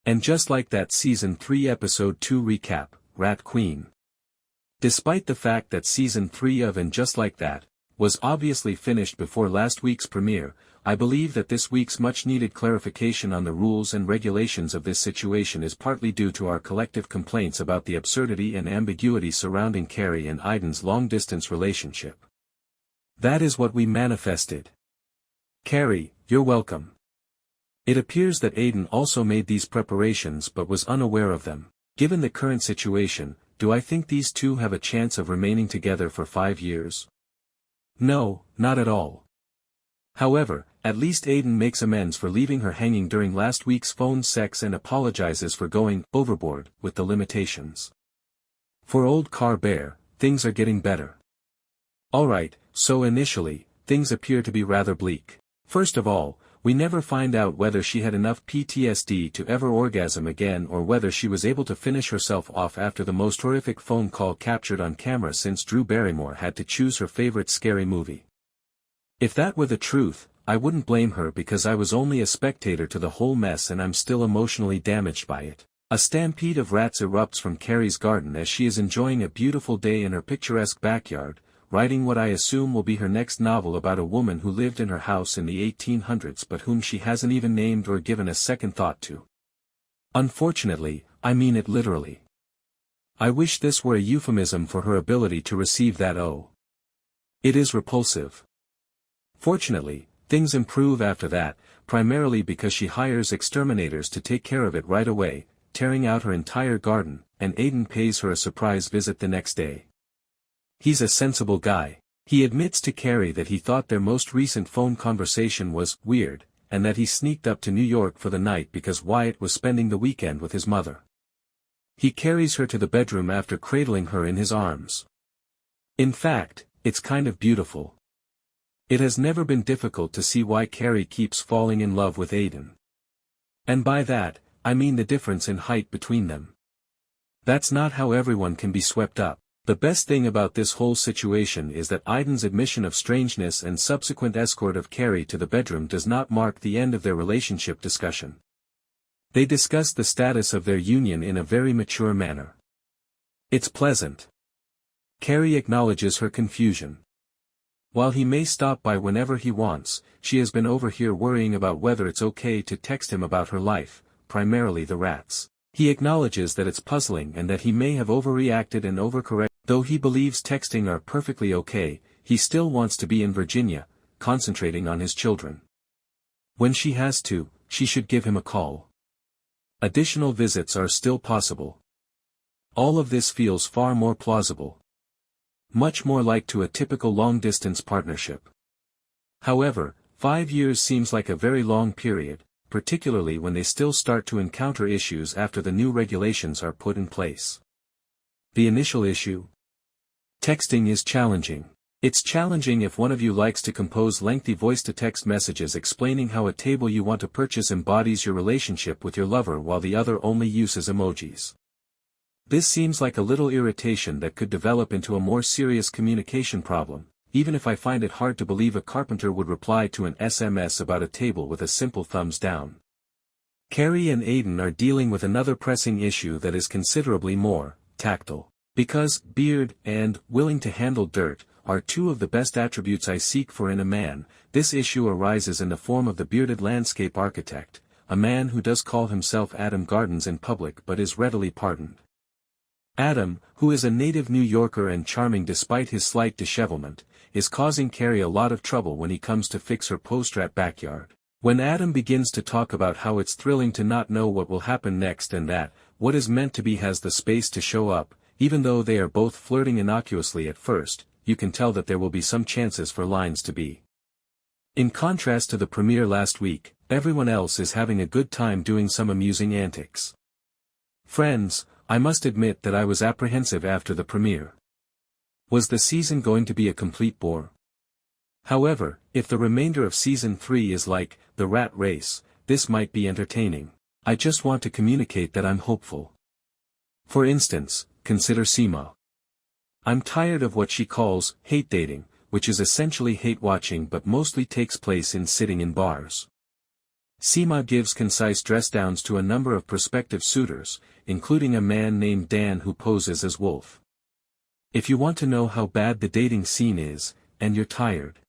And just like that Season 3 Episode 2 recap, Rat Queen. Despite the fact that Season 3 of And Just Like That was obviously finished before last week's premiere, I believe that this week's much-needed clarification on the rules and regulations of this situation is partly due to our collective complaints about the absurdity and ambiguity surrounding Carrie and Aidan's long-distance relationship. That is what we manifested. Carrie, you're welcome. It appears that Aidan also made these preparations but was unaware of them. Given the current situation, do I think these two have a chance of remaining together for 5 years? No, not at all. However, at least Aidan makes amends for leaving her hanging during last week's phone sex and apologizes for going overboard with the limitations. For old Car Bear, things are getting better. Alright, so initially, things appear to be rather bleak. First of all, we never find out whether she had enough PTSD to ever orgasm again or whether she was able to finish herself off after the most horrific phone call captured on camera since Drew Barrymore had to choose her favorite scary movie. If that were the truth, I wouldn't blame her because I was only a spectator to the whole mess and I'm still emotionally damaged by it. A stampede of rats erupts from Carrie's garden as she is enjoying a beautiful day in her picturesque backyard, writing what I assume will be her next novel about a woman who lived in her house in the 1800s but whom she hasn't even named or given a second thought to. Unfortunately, I mean it literally. I wish this were a euphemism for her ability to receive that O. It is repulsive. Fortunately, things improve after that, primarily because she hires exterminators to take care of it right away, tearing out her entire garden, and Aidan pays her a surprise visit the next day. He's a sensible guy. He admits to Carrie that he thought their most recent phone conversation was weird, and that he sneaked up to New York for the night because Wyatt was spending the weekend with his mother. He carries her to the bedroom after cradling her in his arms. In fact, it's kind of beautiful. It has never been difficult to see why Carrie keeps falling in love with Aidan. And by that, I mean the difference in height between them. That's not how everyone can be swept up. The best thing about this whole situation is that Aidan's admission of strangeness and subsequent escort of Carrie to the bedroom does not mark the end of their relationship discussion. They discuss the status of their union in a very mature manner. It's pleasant. Carrie acknowledges her confusion. While he may stop by whenever he wants, she has been over here worrying about whether it's okay to text him about her life, primarily the rats. He acknowledges that it's puzzling and that he may have overreacted and overcorrected. Though he believes texting are perfectly okay, he still wants to be in Virginia, concentrating on his children. When she has to, she should give him a call. Additional visits are still possible. All of this feels far more plausible. Much more like to a typical long-distance partnership. However, 5 years seems like a very long period, particularly when they still start to encounter issues after the new regulations are put in place. The initial issue? Texting is challenging. It's challenging if one of you likes to compose lengthy voice-to-text messages explaining how a table you want to purchase embodies your relationship with your lover while the other only uses emojis. This seems like a little irritation that could develop into a more serious communication problem, even if I find it hard to believe a carpenter would reply to an SMS about a table with a simple thumbs down. Carrie and Aidan are dealing with another pressing issue that is considerably more tactile. Because beard and willing to handle dirt are two of the best attributes I seek for in a man, this issue arises in the form of the bearded landscape architect, a man who does call himself Adam Gardens in public but is readily pardoned. Adam, who is a native New Yorker and charming despite his slight dishevelment, is causing Carrie a lot of trouble when he comes to fix her post-rat backyard. When Adam begins to talk about how it's thrilling to not know what will happen next and that, what is meant to be has the space to show up, even though they are both flirting innocuously at first, you can tell that there will be some chances for lines to be. In contrast to the premiere last week, everyone else is having a good time doing some amusing antics. Friends, I must admit that I was apprehensive after the premiere. Was the season going to be a complete bore? However, if the remainder of Season 3 is like the rat race, this might be entertaining. I just want to communicate that I'm hopeful. For instance, consider Seema. I'm tired of what she calls hate dating, which is essentially hate watching but mostly takes place in sitting in bars. Seema gives concise dress-downs to a number of prospective suitors, including a man named Dan who poses as Wolf. If you want to know how bad the dating scene is, and you're tired,